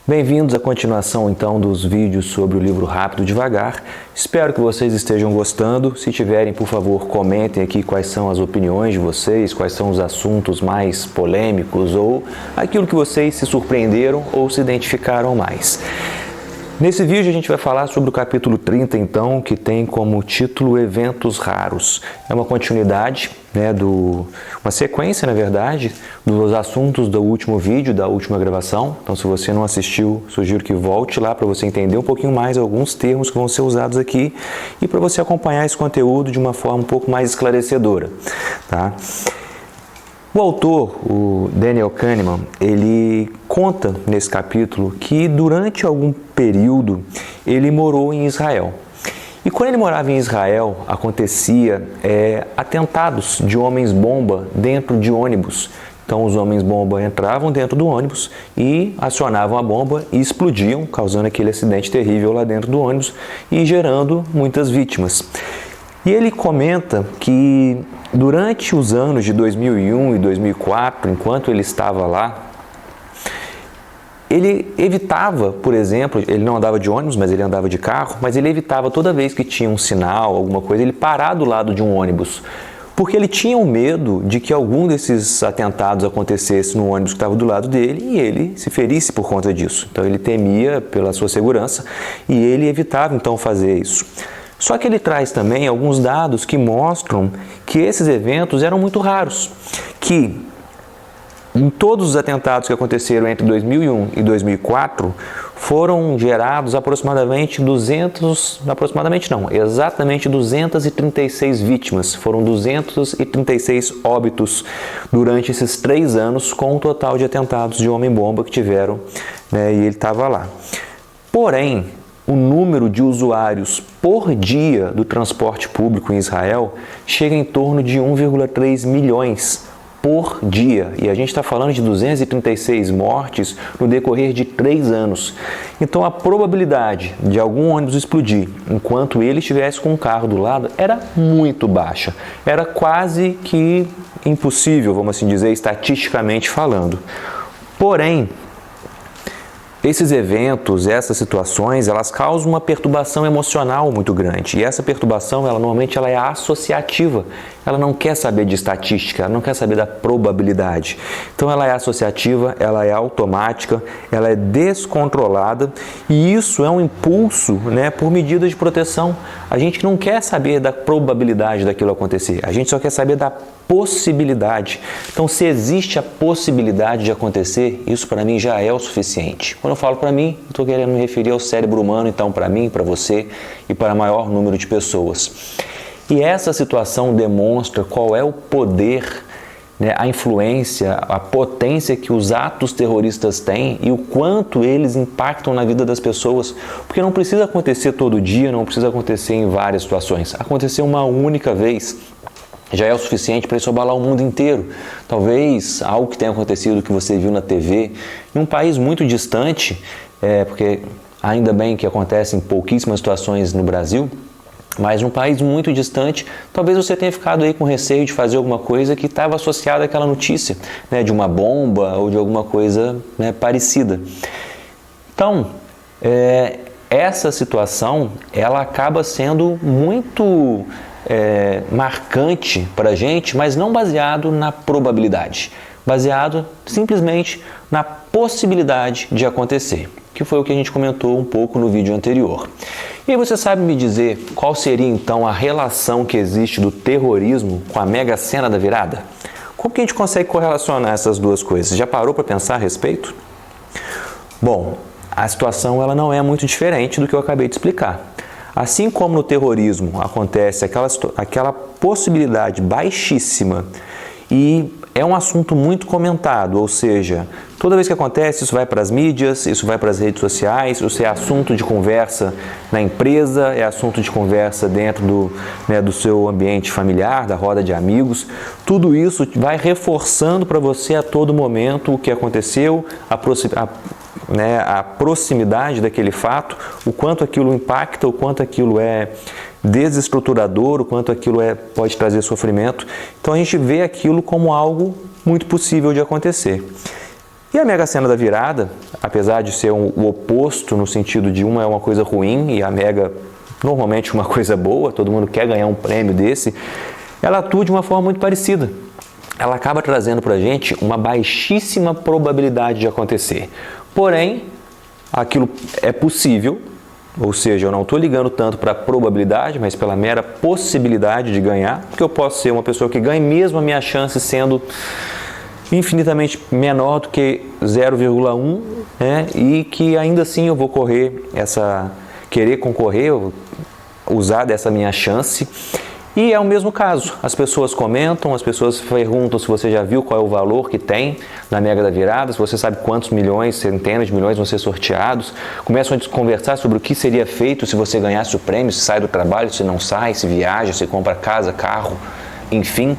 Bem-vindos à continuação então dos vídeos sobre o livro Rápido Devagar. Espero que vocês estejam gostando. Se tiverem, por favor, comentem aqui quais são as opiniões de vocês, quais são os assuntos mais polêmicos ou aquilo que vocês se surpreenderam ou se identificaram mais. Nesse vídeo a gente vai falar sobre o capítulo 30, então, que tem como título Eventos Raros. É uma continuidade, uma sequência, na verdade, dos assuntos do último vídeo, da última gravação. Então, se você não assistiu, sugiro que volte lá para você entender um pouquinho mais alguns termos que vão ser usados aqui e para você acompanhar esse conteúdo de uma forma um pouco mais esclarecedora, tá? O autor, o Daniel Kahneman, ele conta nesse capítulo que durante algum período ele morou em Israel. E quando ele morava em Israel, acontecia atentados de homens-bomba dentro de ônibus. Então os homens-bomba entravam dentro do ônibus e acionavam a bomba e explodiam, causando aquele acidente terrível lá dentro do ônibus e gerando muitas vítimas. E ele comenta que durante os anos de 2001 e 2004, enquanto ele estava lá, ele evitava, por exemplo, ele não andava de ônibus, mas ele andava de carro, mas ele evitava toda vez que tinha um sinal, alguma coisa, ele parar do lado de um ônibus, porque ele tinha o medo de que algum desses atentados acontecesse no ônibus que estava do lado dele e ele se ferisse por conta disso. Então ele temia pela sua segurança e ele evitava então fazer isso. Só que ele traz também alguns dados que mostram que esses eventos eram muito raros, que em todos os atentados que aconteceram entre 2001 e 2004 foram gerados exatamente 236 vítimas, foram 236 óbitos durante esses 3 anos com o total de atentados de homem-bomba que tiveram, e ele estava lá. Porém, o número de usuários por dia do transporte público em Israel chega em torno de 1,3 milhões por dia. E a gente está falando de 236 mortes no decorrer de 3 anos. Então a probabilidade de algum ônibus explodir enquanto ele estivesse com um carro do lado era muito baixa. Era quase que impossível, vamos assim dizer, estatisticamente falando. Porém, esses eventos, essas situações, elas causam uma perturbação emocional muito grande. E essa perturbação, normalmente ela é associativa. Ela não quer saber de estatística, ela não quer saber da probabilidade. Então ela é associativa, ela é automática, ela é descontrolada e isso é um impulso, por medidas de proteção. A gente não quer saber da probabilidade daquilo acontecer, a gente só quer saber da possibilidade. Então, se existe a possibilidade de acontecer, isso para mim já é o suficiente. Quando eu falo para mim, eu estou querendo me referir ao cérebro humano, então para mim, para você e para o maior número de pessoas. E essa situação demonstra qual é o poder, a influência, a potência que os atos terroristas têm e o quanto eles impactam na vida das pessoas. Porque não precisa acontecer todo dia, não precisa acontecer em várias situações. Acontecer uma única vez já é o suficiente para isso abalar o mundo inteiro. Talvez algo que tenha acontecido, que você viu na TV, em um país muito distante, porque ainda bem que acontecem pouquíssimas situações no Brasil, mas num país muito distante, talvez você tenha ficado aí com receio de fazer alguma coisa que estava associada àquela notícia, de uma bomba ou de alguma coisa parecida. Então, essa situação, ela acaba sendo muito marcante para a gente, mas não baseado na probabilidade, baseado simplesmente na possibilidade de acontecer, que foi o que a gente comentou um pouco no vídeo anterior. E aí você sabe me dizer qual seria então a relação que existe do terrorismo com a Mega Sena da virada? Como que a gente consegue correlacionar essas duas coisas? Já parou para pensar a respeito? Bom, a situação ela não é muito diferente do que eu acabei de explicar. Assim como no terrorismo acontece aquela possibilidade baixíssima e é um assunto muito comentado, ou seja, toda vez que acontece isso vai para as mídias, isso vai para as redes sociais, isso é assunto de conversa na empresa, é assunto de conversa dentro do seu ambiente familiar, da roda de amigos. Tudo isso vai reforçando para você a todo momento o que aconteceu, a proximidade daquele fato, o quanto aquilo impacta, o quanto aquilo é desestruturador, o quanto aquilo pode trazer sofrimento. Então a gente vê aquilo como algo muito possível de acontecer. E a Mega Sena da virada, apesar de ser o oposto no sentido de uma é uma coisa ruim e a Mega normalmente uma coisa boa, todo mundo quer ganhar um prêmio desse, ela atua de uma forma muito parecida. Ela acaba trazendo para a gente uma baixíssima probabilidade de acontecer. Porém, aquilo é possível, ou seja, eu não estou ligando tanto para a probabilidade, mas pela mera possibilidade de ganhar, porque eu posso ser uma pessoa que ganhe mesmo a minha chance sendo infinitamente menor do que 0,1, né? E que ainda assim eu vou querer concorrer, usar dessa minha chance. E é o mesmo caso, as pessoas comentam, as pessoas perguntam se você já viu qual é o valor que tem na Mega da Virada, se você sabe quantos milhões, centenas de milhões vão ser sorteados, começam a conversar sobre o que seria feito se você ganhasse o prêmio, se sai do trabalho, se não sai, se viaja, se compra casa, carro, enfim.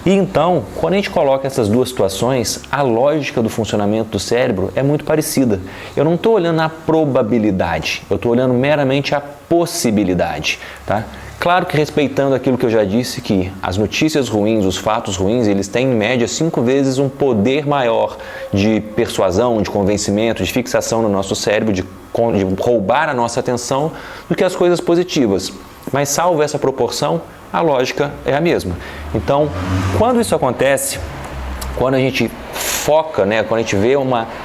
E então, quando a gente coloca essas duas situações, a lógica do funcionamento do cérebro é muito parecida. Eu não estou olhando a probabilidade, eu estou olhando meramente a possibilidade, tá? Claro que respeitando aquilo que eu já disse, que as notícias ruins, os fatos ruins, eles têm em média 5 vezes um poder maior de persuasão, de convencimento, de fixação no nosso cérebro, de roubar a nossa atenção do que as coisas positivas. Mas salvo essa proporção, a lógica é a mesma. Então, quando isso acontece, quando a gente foca, né, quando a gente vê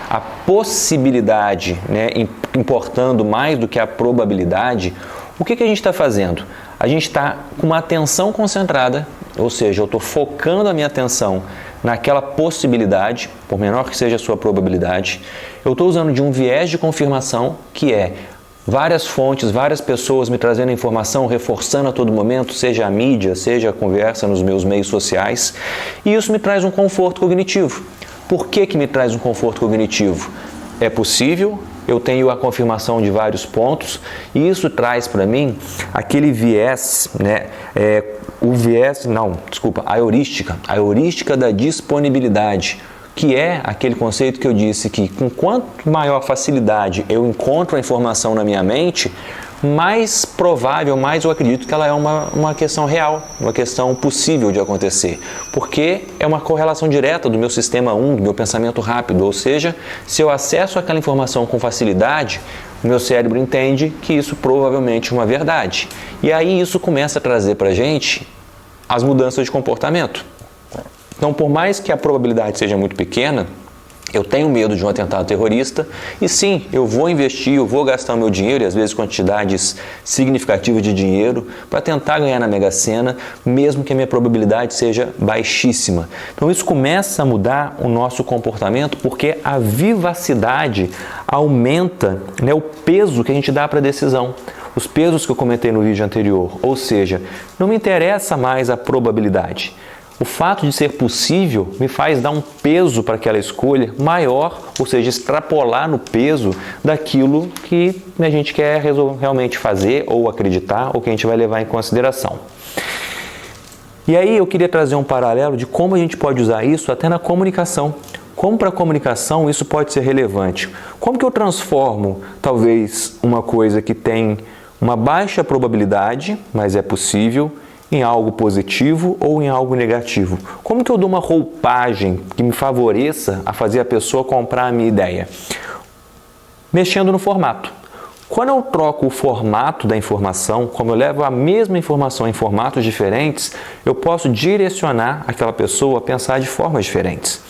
a possibilidade, né, importando mais do que a probabilidade, o que a gente está fazendo? A gente está com uma atenção concentrada, ou seja, eu estou focando a minha atenção naquela possibilidade, por menor que seja a sua probabilidade. Eu estou usando de um viés de confirmação, que é várias fontes, várias pessoas me trazendo informação, reforçando a todo momento, seja a mídia, seja a conversa nos meus meios sociais, e isso me traz um conforto cognitivo. Por que me traz um conforto cognitivo? É possível, eu tenho a confirmação de vários pontos, e isso traz para mim aquele viés, né, a heurística da disponibilidade, que é aquele conceito que eu disse que com quanto maior facilidade eu encontro a informação na minha mente, mais provável, mais eu acredito que ela é uma questão real, uma questão possível de acontecer, porque é uma correlação direta do meu sistema 1, do meu pensamento rápido, ou seja, se eu acesso aquela informação com facilidade, o meu cérebro entende que isso provavelmente é uma verdade. E aí isso começa a trazer para a gente as mudanças de comportamento. Então, por mais que a probabilidade seja muito pequena, eu tenho medo de um atentado terrorista e sim, eu vou investir, eu vou gastar o meu dinheiro e às vezes quantidades significativas de dinheiro para tentar ganhar na Mega Sena, mesmo que a minha probabilidade seja baixíssima. Então isso começa a mudar o nosso comportamento porque a vivacidade aumenta, né, o peso que a gente dá para a decisão. Os pesos que eu comentei no vídeo anterior, ou seja, não me interessa mais a probabilidade. O fato de ser possível me faz dar um peso para aquela escolha maior, ou seja, extrapolar no peso daquilo que a gente quer realmente fazer ou acreditar ou que a gente vai levar em consideração. E aí eu queria trazer um paralelo de como a gente pode usar isso até na comunicação. Como para a comunicação isso pode ser relevante? Como que eu transformo talvez uma coisa que tem uma baixa probabilidade, mas é possível, em algo positivo ou em algo negativo? Como que eu dou uma roupagem que me favoreça a fazer a pessoa comprar a minha ideia? Mexendo no formato. Quando eu troco o formato da informação, como eu levo a mesma informação em formatos diferentes, eu posso direcionar aquela pessoa a pensar de formas diferentes.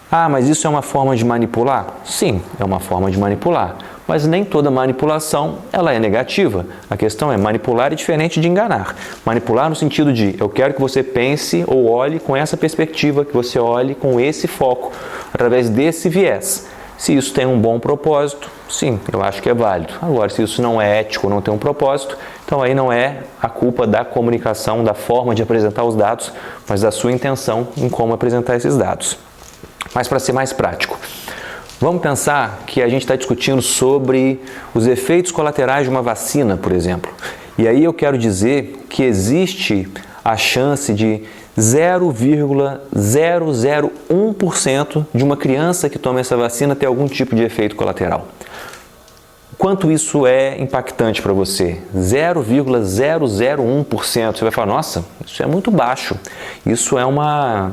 Ah, mas isso é uma forma de manipular? Sim, é uma forma de manipular. Mas nem toda manipulação ela é negativa. A questão é manipular é diferente de enganar. Manipular no sentido de eu quero que você pense ou olhe com essa perspectiva, que você olhe com esse foco, através desse viés. Se isso tem um bom propósito, sim, eu acho que é válido. Agora, se isso não é ético, não tem um propósito, então aí não é a culpa da comunicação, da forma de apresentar os dados, mas da sua intenção em como apresentar esses dados. Mas para ser mais prático, vamos pensar que a gente está discutindo sobre os efeitos colaterais de uma vacina, por exemplo. E aí eu quero dizer que existe a chance de 0,001% de uma criança que toma essa vacina ter algum tipo de efeito colateral. Quanto isso é impactante para você? 0,001%. Você vai falar, nossa, isso é muito baixo. Isso é uma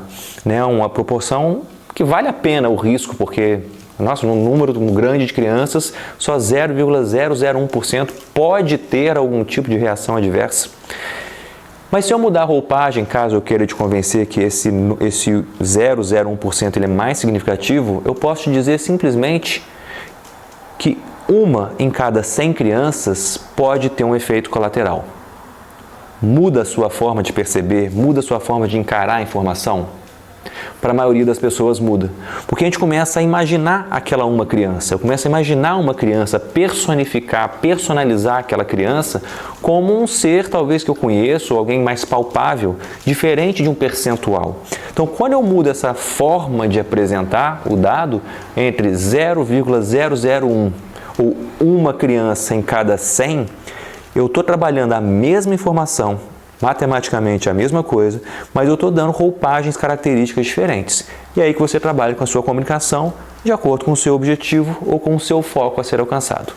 proporção que vale a pena o risco, porque, nossa, num número grande de crianças, só 0,001% pode ter algum tipo de reação adversa. Mas se eu mudar a roupagem, caso eu queira te convencer que esse 0,01% ele é mais significativo, eu posso te dizer simplesmente que uma em cada 100 crianças pode ter um efeito colateral. Muda a sua forma de perceber, muda a sua forma de encarar a informação? Para a maioria das pessoas muda. Porque a gente começa a imaginar aquela uma criança. Eu começo a imaginar uma criança, personificar, personalizar aquela criança como um ser, talvez, que eu conheço, alguém mais palpável, diferente de um percentual. Então, quando eu mudo essa forma de apresentar o dado entre 0,001 ou uma criança em cada 100, eu estou trabalhando a mesma informação, matematicamente a mesma coisa, mas eu estou dando roupagens, características diferentes. E é aí que você trabalha com a sua comunicação de acordo com o seu objetivo ou com o seu foco a ser alcançado.